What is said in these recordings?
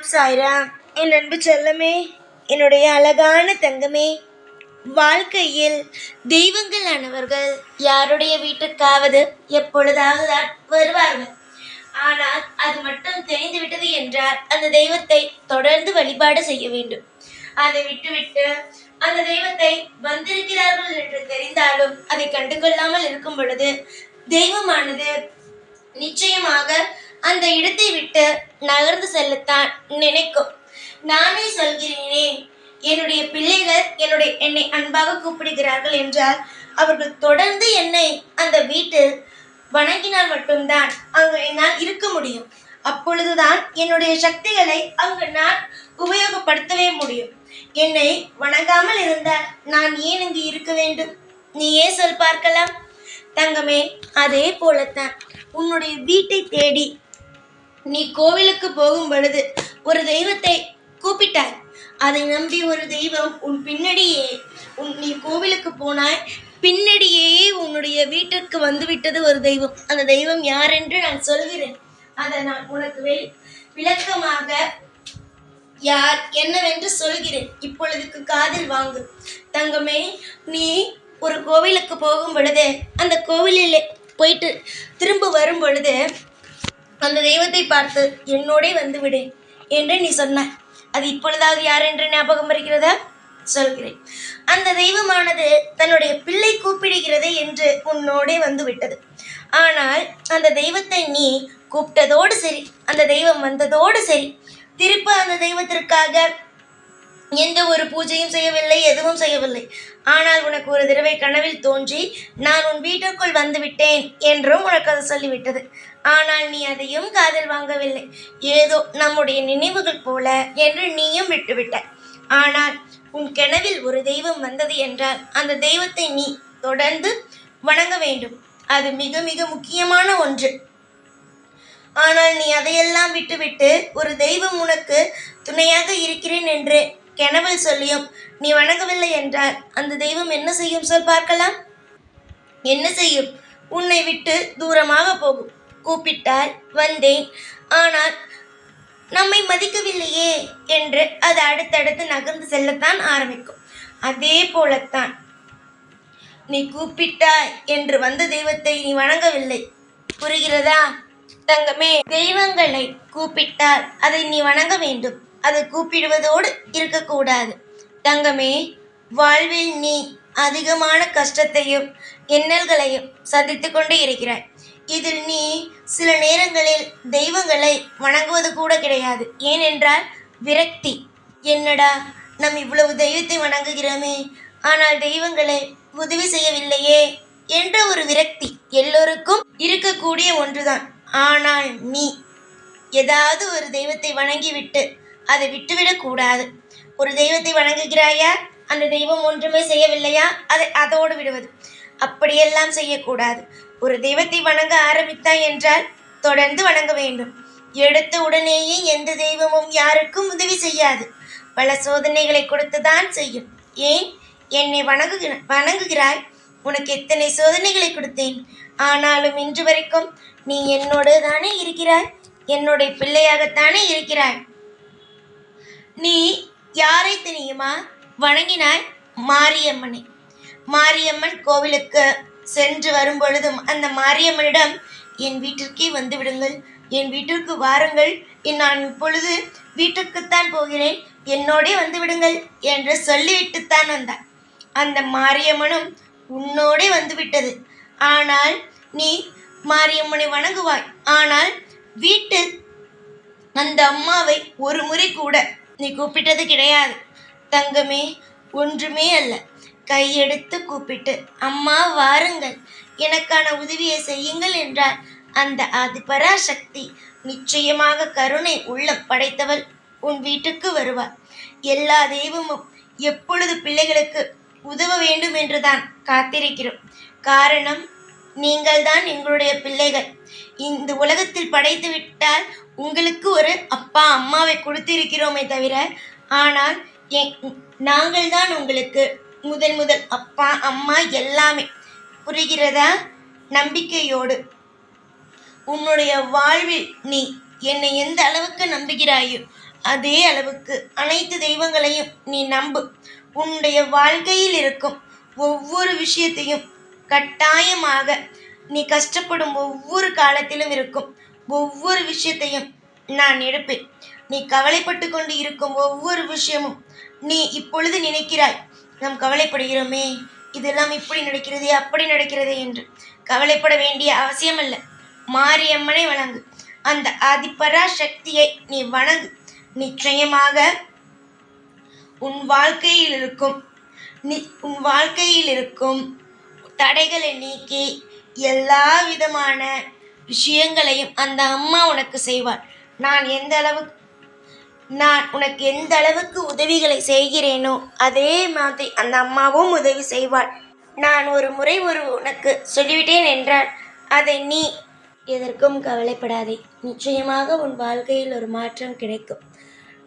ஓம் சாய்ராம். என் அன்பு செல்லமே, என்னுடைய அழகான தங்கமே, வாழ்க்கையில் தெய்வங்களானவர்கள் யாருடைய வீட்டுக்காவது எப்பொழுதாவது தான் வருவார்கள். ஆனால் அது மட்டும் தெரிந்து விட்டது என்றால் அந்த தெய்வத்தை தொடர்ந்து வழிபாடு செய்ய வேண்டும். அதை விட்டுவிட்டு அந்த தெய்வத்தை வந்திருக்கிறார்கள் என்று தெரிந்தாலும் அதை கண்டுகொள்ளாமல் இருக்கும் பொழுது தெய்வமானது நிச்சயமாக அந்த இடத்தை விட்டு நகர்ந்து செல்லத்தான் நினைக்கும். நானே சொல்கிறேனே, என்னுடைய பிள்ளைகள் என்னை அன்பாக கூப்பிடுகிறார்கள் என்றால் அவர்கள் தொடர்ந்து என்னை அந்த வீட்டில் வணங்கினால் மட்டும்தான் அங்கு என்னால் இருக்க முடியும். அப்பொழுதுதான் என்னுடைய சக்திகளை அங்கு நான் உபயோகப்படுத்தவே முடியும். என்னை வணங்காமல் இருந்தால் நான் ஏன் இங்கு இருக்க வேண்டும்? நீயே சொல் பார்க்கலாம். தங்கமே, அதே போலத்தான் உன்னுடைய வீட்டை தேடி நீ கோவிலுக்கு போகும் பொழுது ஒரு தெய்வத்தை கூப்பிட்டாய். அதை நம்பி ஒரு தெய்வம் உன் பின்னடியே நீ கோவிலுக்கு போனாய், பின்னடியே உன்னுடைய வீட்டிற்கு வந்துவிட்டது ஒரு தெய்வம். அந்த தெய்வம் யார் என்று நான் சொல்கிறேன். அதை நான் உனக்கு விளக்கமாக யார் என்னவென்று சொல்கிறேன். இப்பொழுதுக்கு காதில் வாங்கு. தங்கமே, நீ ஒரு கோவிலுக்கு போகும் பொழுது அந்த கோவிலில் போயிட்டு திரும்ப வரும் பொழுது அந்த தெய்வத்தை பார்த்து என்னோடே வந்து விடு என்று நீ சொன்னாய். அது இப்பொழுதாவது யார் என்று ஞாபகம் வருகிறதா? சொல்கிறேன். அந்த தெய்வமானது தன்னுடைய பிள்ளை கூப்பிடுகிறது என்று உன்னோடே வந்து விட்டது. ஆனால் அந்த தெய்வத்தை நீ கூப்பிட்டதோடு சரி, அந்த தெய்வம் வந்ததோடு சரி, திருப்ப அந்த தெய்வத்திற்காக எந்த ஒரு பூஜையும் செய்யவில்லை, எதுவும் செய்யவில்லை. ஆனால் உனக்கு ஒரு தடவை கனவில் தோன்றி நான் உன் வீட்டிற்குள் வந்து விட்டேன் என்றும் உனக்கு அது சொல்லிவிட்டது. ஆனால் நீ அதையும் காதில் வாங்கவில்லை. ஏதோ நம்முடைய நினைவுகள் போல என்று நீயும் விட்டுவிட்டாய். ஆனால் உன் கனவில் ஒரு தெய்வம் வந்தது என்றால் அந்த தெய்வத்தை நீ தொடர்ந்து வணங்க வேண்டும். அது மிக மிக முக்கியமான ஒன்று. ஆனால் நீ அதையெல்லாம் விட்டுவிட்டு ஒரு தெய்வம் உனக்கு துணையாக இருக்கிறேன் என்று கனவில் சொல்லியும் நீ வணங்கவில்லை என்றால் அந்த தெய்வம் என்ன செய்யும் சொல் பார்க்கலாம்? என்ன செய்யும்? உன்னை விட்டு தூரமாக போகும். கூப்பிட்டால் வந்தேன், ஆனால் நம்மை மதிக்கவில்லையே என்று அது அடுத்தடுத்து நகர்ந்து செல்லத்தான் ஆரம்பிக்கும். அதே போலத்தான் நீ கூப்பிட்டாய் என்று வந்த தெய்வத்தை நீ வணங்கவில்லை. புரிகிறதா தங்கமே? தெய்வங்களை கூப்பிட்டால் அதை நீ வணங்க வேண்டும். அதை கூப்பிடுவதோடு இருக்கக்கூடாது. தங்கமே, வாழ்வில் நீ அதிகமான கஷ்டத்தையும் இன்னல்களையும் சந்தித்து கொண்டே இருக்கிறாய். இதில் நீ சில நேரங்களில் தெய்வங்களை வணங்குவது கூட கிடையாது. ஏனென்றால் விரக்தி. என்னடா, நாம் இவ்வளவு தெய்வத்தை வணங்குகிறோமே, ஆனால் தெய்வங்களை உதவி செய்யவில்லையே என்ற ஒரு விரக்தி எல்லோருக்கும் இருக்கக்கூடிய ஒன்றுதான். ஆனால் நீ ஏதாவது ஒரு தெய்வத்தை வணங்கிவிட்டு அதை விட்டுவிடக்கூடாது. ஒரு தெய்வத்தை வணங்குகிறாயா, அந்த தெய்வம் ஒன்றுமே செய்யவில்லையா, அதோடு விடுவது, அப்படியெல்லாம் செய்யக்கூடாது. ஒரு தெய்வத்தை வணங்க ஆரம்பித்தாய் என்றால் தொடர்ந்து வணங்க வேண்டும். எடுத்த உடனேயே எந்த தெய்வமும் யாருக்கும் உதவி செய்யாது. பல சோதனைகளை கொடுத்துதான் செய்யும். ஏன் என்னை வணங்குகிறாய்? உனக்கு எத்தனை சோதனைகளை கொடுத்தேன். ஆனாலும் இன்று வரைக்கும் நீ என்னோடு தானே இருக்கிறாய், என்னுடைய பிள்ளையாகத்தானே இருக்கிறாய். நீ யாரை தெரியுமா வணங்கினாய்? மாரியம்மனை. மாரியம்மன் கோவிலுக்கு சென்று வரும் பொழுதும் அந்த மாரியம்மனிடம் என் வீட்டிற்கே வந்து விடுங்கள், என் வீட்டிற்கு வாருங்கள், நான் இப்பொழுது வீட்டுக்குத்தான் போகிறேன், என்னோடே வந்து விடுங்கள் என்று சொல்லிவிட்டுத்தான் வந்தாள். அந்த மாரியம்மனும் உன்னோடே வந்து விட்டது. ஆனால் நீ மாரியம்மனை வணங்குவாய். ஆனால் வீட்டில் அந்த அம்மாவை ஒரு முறை கூட நீ கூப்பிட்டது கிடையாது. தங்கமே, ஒன்றுமே அல்ல, கையெடுத்து கூப்பிட்டு அம்மா வாருங்கள், எனக்கான உதவியை செய்யுங்கள் என்றால் அந்த ஆதிபராசக்தி நிச்சயமாக கருணை உள்ளம் படைத்தவள் உன் வீட்டுக்கு வருவாள். எல்லா தெய்வமும் எப்பொழுது பிள்ளைகளுக்கு உதவ வேண்டும் என்றுதான் காத்திருக்கிறோம். காரணம், நீங்கள் தான் எங்களுடைய பிள்ளைகள். இந்த உலகத்தில் படைத்து விட்டால் உங்களுக்கு ஒரு அப்பா அம்மாவை கொடுத்திருக்கிறோமே தவிர, ஆனால் நாங்கள் தான் உங்களுக்கு முதல் அப்பா அம்மா எல்லாமே. புரிகிறதா? நம்பிக்கையோடு உன்னுடைய வாழ்வில் நீ என்னை எந்த அளவுக்கு நம்புகிறாயோ அதே அளவுக்கு அனைத்து தெய்வங்களையும் நீ நம்பு. உன்னுடைய வாழ்க்கையில் இருக்கும் ஒவ்வொரு விஷயத்தையும் கட்டாயமாக நீ கஷ்டப்படும் ஒவ்வொரு காலத்திலும் இருக்கும் ஒவ்வொரு விஷயத்தையும் நான் எடுப்பேன். நீ கவலைப்பட்டு கொண்டு இருக்கும் ஒவ்வொரு விஷயமும் நீ இப்பொழுது நினைக்கிறாய், நாம் கவலைப்படுகிறோமே, இதெல்லாம் இப்படி நடக்கிறதே அப்படி நடக்கிறதே என்று. கவலைப்பட வேண்டிய அவசியமல்ல. மாரியம்மனை வணங்கு. அந்த ஆதிபரா சக்தியை நீ வணங்கு. நிச்சயமாக உன் வாழ்க்கையில் இருக்கும் தடைகளை நீக்கி எல்லா விதமான விஷயங்களையும் அந்த அம்மா உனக்கு செய்வாள். நான் உனக்கு எந்த அளவுக்கு உதவிகளை செய்கிறேனோ அதே மாதிரி அந்த அம்மாவும் உதவி செய்வாள். நான் ஒரு முறை உனக்கு சொல்லிவிட்டேன் என்றால் அதை நீ எதற்கும் கவலைப்படாதே. நிச்சயமாக உன் வாழ்க்கையில் ஒரு மாற்றம் கிடைக்கும்.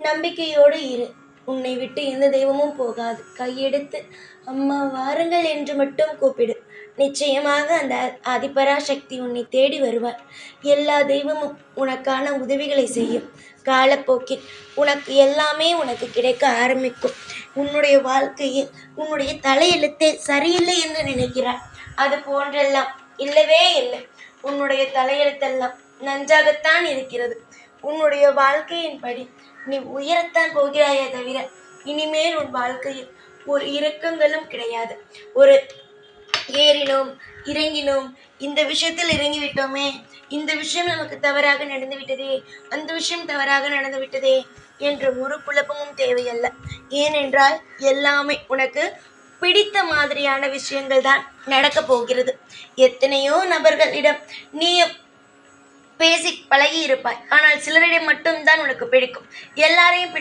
நம்பிக்கையோடு இரு. உன்னை விட்டு எந்த தெய்வமும் போகாது. கையெடுத்து அம்மா வாருங்கள் என்று மட்டும் கூப்பிடு. நிச்சயமாக அந்த ஆதிபராசக்தி உன்னை தேடி வருவார். எல்லா தெய்வமும் உனக்கான உதவிகளை செய்யும். காலப்போக்கில் உனக்கு கிடைக்க ஆரம்பிக்கும். உன்னுடைய வாழ்க்கையில் உன்னுடைய தலையெழுத்தே சரியில்லை என்று நினைக்கிறார். அது போன்றெல்லாம் இல்லவே இல்லை. உன்னுடைய தலையெழுத்தெல்லாம் நன்றாகத்தான் இருக்கிறது. உன்னுடைய வாழ்க்கையின்படி நீ உயரத்தான் போகிறாயே தவிர இனிமேல் உன் வாழ்க்கையில் ஒரு இறக்கங்களும் கிடையாது. ஒரு ஏறினோம் இறங்கினோம், இந்த விஷயத்தில் இறங்கிவிட்டோமே, இந்த விஷயம் நமக்கு தவறாக நடந்து விட்டதே, அந்த விஷயம் தவறாக நடந்து விட்டதே என்ற ஒரு குழப்பமும் தேவையல்ல. ஏனென்றால் எல்லாமே உனக்கு பிடித்த மாதிரியான விஷயங்கள் தான் நடக்கப் போகிறது. எத்தனையோ நபர்களிடம் நீயும் பேசி பழகி இருப்பாய். ஆனால் சிலரிடம் மட்டும்தான் உனக்கு பிடிக்கும். எல்லாரையும்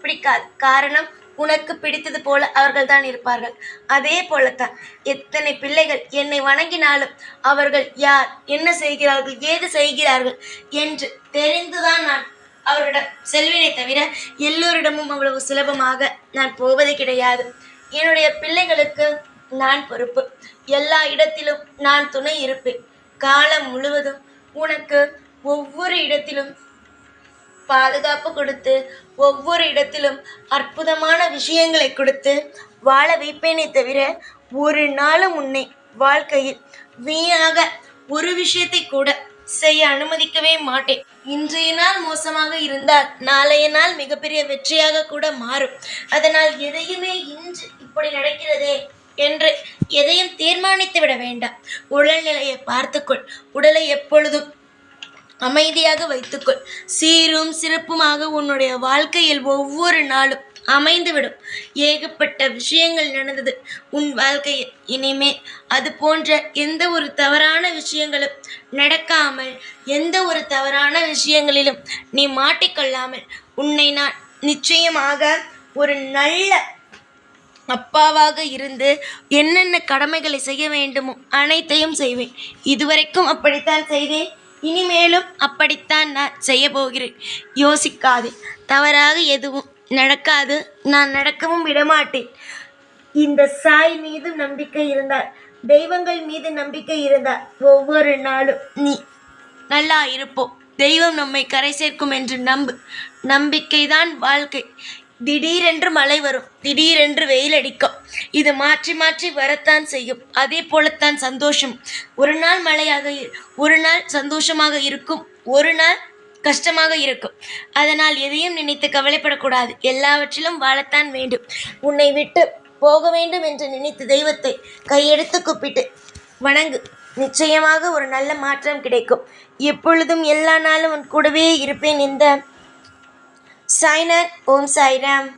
பிடிக்காது. காரணம், உனக்கு பிடித்தது போல அவர்கள் தான் இருப்பார்கள். அதே போலத்தான் எத்தனை பிள்ளைகள் என்னை வணங்கினாலும் அவர்கள் யார், என்ன செய்கிறார்கள், ஏது செய்கிறார்கள் என்று தெரிந்துதான் நான் அவரிடம் செல்வினை தவிர எல்லோரிடமும் அவ்வளவு சுலபமாக நான் போவது கிடையாது. என்னுடைய பிள்ளைகளுக்கு நான் பொறுப்பு. எல்லா இடத்திலும் நான் துணை இருப்பேன். காலம் முழுவதும் உனக்கு ஒவ்வொரு இடத்திலும் பாதுகாப்பு கொடுத்து, ஒவ்வொரு இடத்திலும் அற்புதமான விஷயங்களை கொடுத்து வாழ வைப்பேனே தவிர ஒரு நாளும் உன்னை வாழ்க்கையில் வீணாக ஒரு விஷயத்தை கூட செய்ய அனுமதிக்கவே மாட்டேன். இன்றைய நாள் மோசமாக இருந்தால் நாளைய நாள் மிகப்பெரிய வெற்றியாக கூட மாறும். அதனால் எதையுமே இன்று இப்படி நடக்கிறதே என்று எதையும் தீர்மானித்து விட வேண்டாம். உடல்நிலையை பார்த்துக்கொள். உடலை எப்பொழுதும் அமைதியாக வைத்துக்கொள். சீரும் சிறப்புமாக உன்னுடைய வாழ்க்கையில் ஒவ்வொரு நாளும் அமைந்துவிடும். ஏகப்பட்ட விஷயங்கள் நடந்தது உன் வாழ்க்கையில். இனிமேல் அது போன்ற எந்த ஒரு தவறான விஷயங்களும் நடக்காமல், எந்த ஒரு தவறான விஷயங்களிலும் நீ மாட்டிக்கொள்ளாமல் உன்னை நான் நிச்சயமாக ஒரு நல்ல அப்பாவாக இருந்து என்னென்ன கடமைகளை செய்ய வேண்டுமோ அனைத்தையும் செய்வேன். இதுவரைக்கும் அப்படித்தான் செய்தேன். இனிமேலும் அப்படித்தான் நான் செய்ய போகிறேன். யோசிக்காதே. தவறாக எதுவும் நடக்காது. நான் நடக்கவும் விடமாட்டேன். இந்த சாய் மீது நம்பிக்கை இருந்தால், தெய்வங்கள் மீது நம்பிக்கை இருந்தால் ஒவ்வொரு நாளும் நீ நல்லா இருப்போம். தெய்வம் நம்மை கரை சேர்க்கும் என்று நம்பு. நம்பிக்கைதான் வாழ்க்கை. திடீரென்று மழை வரும், திடீரென்று வெயில் அடிக்கும். இது மாற்றி மாற்றி வரத்தான் செய்யும். அதே போலத்தான் சந்தோஷம். ஒரு நாள் ஒரு நாள் சந்தோஷமாக இருக்கும், ஒரு நாள் கஷ்டமாக இருக்கும். அதனால் எதையும் நினைத்து கவலைப்படக்கூடாது. எல்லாவற்றிலும் வாழத்தான் வேண்டும். உன்னை விட்டு போக வேண்டும் என்று நினைத்த தெய்வத்தை கையெடுத்து கூப்பிட்டு வணங்கு. நிச்சயமாக ஒரு நல்ல மாற்றம் கிடைக்கும். எப்பொழுதும் எல்லா நாளும் உன் கூடவே இருப்பேன். இந்த சாய்நாத். ஓம் சாய்ராம்.